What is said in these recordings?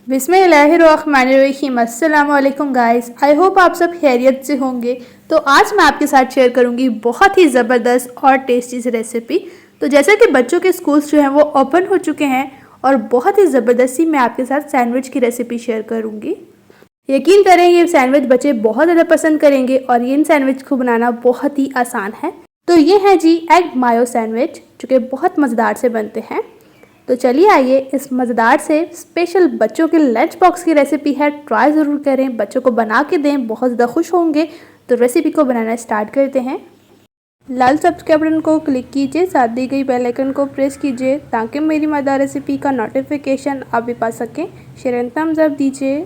बिस्मिल्लाहिर्रहमानिर्रहीम। अस्सलाम वालेकुम गाइस, आई होप आप सब खैरियत से होंगे। तो आज मैं आपके साथ शेयर करूंगी बहुत ही ज़बरदस्त और टेस्टी सी रेसिपी। तो जैसा कि बच्चों के स्कूल्स जो हैं वो ओपन हो चुके हैं और बहुत ही ज़बरदस्ती मैं आपके साथ सैंडविच की रेसिपी शेयर करूंगी। यकीन करें ये सैंडविच बच्चे बहुत ज़्यादा पसंद करेंगे और इन सैंडविच को बनाना बहुत ही आसान है। तो ये है जी एग मायो सैंडविच, जो कि बहुत मज़ेदार से बनते हैं। तो चलिए आइए इस मज़ेदार से स्पेशल बच्चों के लंच बॉक्स की रेसिपी है, ट्राई ज़रूर करें, बच्चों को बना के दें, बहुत ज़्यादा खुश होंगे। तो रेसिपी को बनाना स्टार्ट करते हैं। लाल सब्सक्राइब बटन को क्लिक कीजिए, साथ दी गई बेल आइकन को प्रेस कीजिए ताकि मेरी मज़ेदार रेसिपी का नोटिफिकेशन आप भी पा सकें। शेयर एंड थम्स अप दीजिए।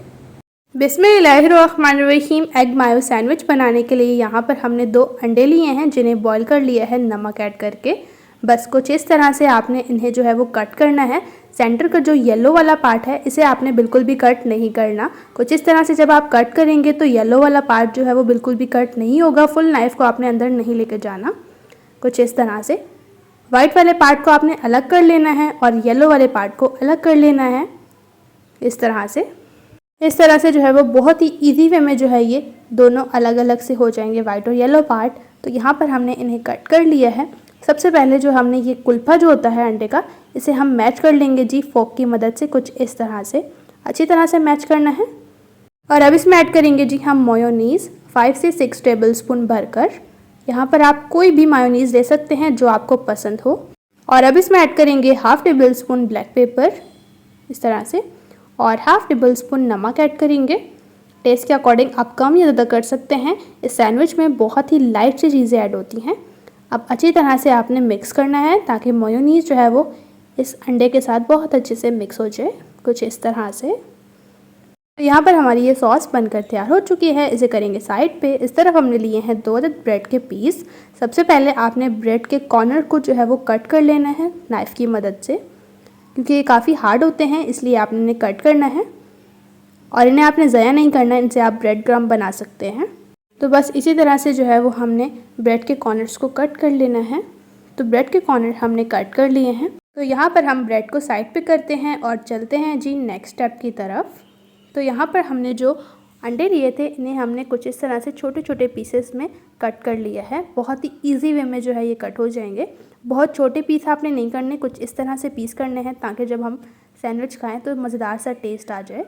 बिस्मिल्लाहिर्रहमानिर्रहीम। एग मायो सैंडविच बनाने के लिए यहाँ पर हमने 2 अंडे लिए हैं, जिन्हें बॉईल कर लिया है नमक ऐड करके। बस कुछ इस तरह से आपने इन्हें जो है वो कट करना है। सेंटर का जो येलो वाला पार्ट है इसे आपने बिल्कुल भी कट नहीं करना। कुछ इस तरह से जब आप कट करेंगे तो येलो वाला पार्ट जो है वो बिल्कुल भी कट नहीं होगा। फुल नाइफ़ को आपने अंदर नहीं लेकर जाना। कुछ इस तरह से वाइट वाले पार्ट को आपने अलग कर लेना है और येलो वाले पार्ट को अलग कर लेना है। इस तरह से जो है वो बहुत ही ईजी वे में जो है ये दोनों अलग अलग से हो जाएंगे, वाइट और येलो पार्ट। तो यहाँ पर हमने इन्हें कट कर लिया है। सबसे पहले जो हमने ये कुल्फा जो होता है अंडे का, इसे हम मैच कर लेंगे जी फोक की मदद से। कुछ इस तरह से अच्छी तरह से मैच करना है। और अब इसमें ऐड करेंगे जी हम मायोनीज़ 5 से 6 टेबल स्पून भरकर। यहाँ पर आप कोई भी मायोनीज़ ले सकते हैं जो आपको पसंद हो। और अब इसमें ऐड करेंगे half table spoon black pepper इस तरह से, और हाफ़ टेबल स्पून नमक ऐड करेंगे। टेस्ट के अकॉर्डिंग आप कम या ज़्यादा कर सकते हैं। इस सैंडविच में बहुत ही लाइट सी चीज़ें ऐड होती हैं। अब अच्छी तरह से आपने मिक्स करना है ताकि मेयोनीज़ जो है वो इस अंडे के साथ बहुत अच्छे से मिक्स हो जाए। कुछ इस तरह से। तो यहाँ पर हमारी ये सॉस बनकर तैयार हो चुकी है। इसे करेंगे साइड पे। इस तरफ हमने लिए हैं 2 अदद ब्रेड के पीस। सबसे पहले आपने ब्रेड के कॉर्नर को जो है वो कट कर लेना है नाइफ़ की मदद से, क्योंकि ये काफ़ी हार्ड होते हैं, इसलिए आपने इन्हें कट करना है। और इन्हें आपने ज़ाया नहीं करना है, इनसे आप ब्रेड क्रम्ब बना सकते हैं। तो बस इसी तरह से जो है वो हमने ब्रेड के कॉर्नर्स को कट कर लेना है। तो ब्रेड के कॉर्नर हमने कट कर लिए हैं। तो यहाँ पर हम ब्रेड को साइड पे करते हैं और चलते हैं जी नेक्स्ट स्टेप की तरफ। तो यहाँ पर हमने जो अंडे लिए थे इन्हें हमने कुछ इस तरह से छोटे छोटे पीसेस में कट कर लिया है। बहुत ही ईजी वे में जो है ये कट हो जाएंगे। बहुत छोटे पीस आपने नहीं करने, कुछ इस तरह से पीस करने हैं ताकि जब हम सैंडविच खाएँ तो मज़ेदार सा टेस्ट आ जाए।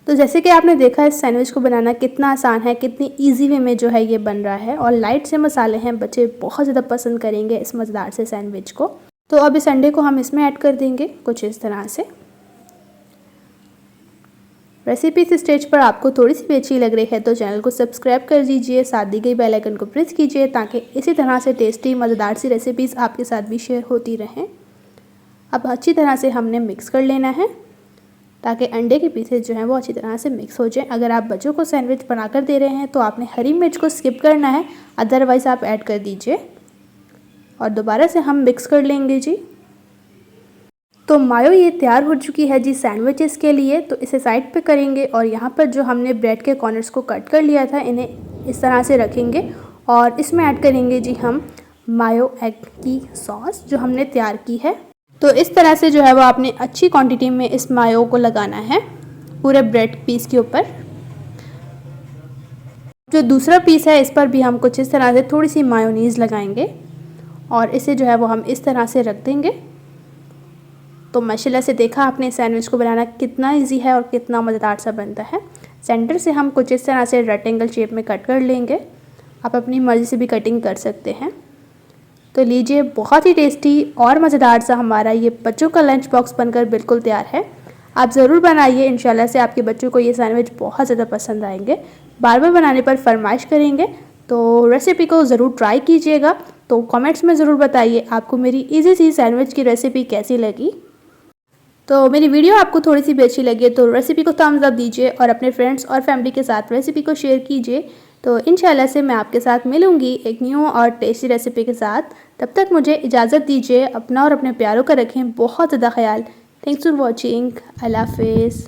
तो जैसे कि आपने देखा इस सैंडविच को बनाना कितना आसान है, कितनी इजी वे में जो है ये बन रहा है, और लाइट से मसाले हैं, बच्चे बहुत ज़्यादा पसंद करेंगे इस मज़ेदार से सैंडविच को। तो अब इस अंडे को हम इसमें ऐड कर देंगे कुछ इस तरह से। रेसिपी इस स्टेज पर आपको थोड़ी सी भी अच्छी लग रही है तो चैनल को सब्सक्राइब कर दीजिए, साथ दी गई बेल आइकन को प्रेस कीजिए ताकि इसी तरह से टेस्टी मज़ेदार सी रेसिपीज़ आपके साथ भी शेयर होती रहें। अब अच्छी तरह से हमने मिक्स कर लेना है ताकि अंडे के पीसेस जो हैं वो अच्छी तरह से मिक्स हो जाए। अगर आप बच्चों को सैंडविच बनाकर दे रहे हैं तो आपने हरी मिर्च को स्किप करना है, अदरवाइज़ आप ऐड कर दीजिए। और दोबारा से हम मिक्स कर लेंगे जी। तो मायो ये तैयार हो चुकी है जी सैंडविचेस के लिए। तो इसे साइड पे करेंगे और यहाँ पर जो हमने ब्रेड के कॉर्नर्स को कट कर लिया था इन्हें इस तरह से रखेंगे और इसमें ऐड करेंगे जी हम मायो एग की सॉस जो हमने तैयार की है। तो इस तरह से जो है वो आपने अच्छी क्वांटिटी में इस मायो को लगाना है पूरे ब्रेड पीस के ऊपर। जो दूसरा पीस है इस पर भी हम कुछ इस तरह से थोड़ी सी मायोनीज़ लगाएंगे और इसे जो है वो हम इस तरह से रख देंगे। तो माशाल्लाह से देखा आपने सैंडविच को बनाना कितना इजी है और कितना मज़ेदार सा बनता है। सेंटर से हम कुछ इस तरह से रेक्टेंगल शेप में कट कर लेंगे। आप अपनी मर्ज़ी से भी कटिंग कर सकते हैं। तो लीजिए, बहुत ही टेस्टी और मज़ेदार सा हमारा ये बच्चों का लंच बॉक्स बनकर बिल्कुल तैयार है। आप ज़रूर बनाइए, इंशाल्लाह से आपके बच्चों को ये सैंडविच बहुत ज़्यादा पसंद आएंगे, बार बार बनाने पर फरमाइश करेंगे। तो रेसिपी को ज़रूर ट्राई कीजिएगा। तो कमेंट्स में ज़रूर बताइए आपको मेरी इजी सी सैंडविच की रेसिपी कैसी लगी। तो मेरी वीडियो आपको थोड़ी सी भी अच्छी लगी तो रेसिपी को थम्स अप दीजिए और अपने फ्रेंड्स और फैमिली के साथ रेसिपी को शेयर कीजिए। तो इंशाल्लाह से मैं आपके साथ मिलूँगी एक न्यू और टेस्टी रेसिपी के साथ। तब तक मुझे इजाज़त दीजिए। अपना और अपने प्यारों का रखें बहुत ज़्यादा ख्याल। Thanks for watching. अल्लाह हाफिज़।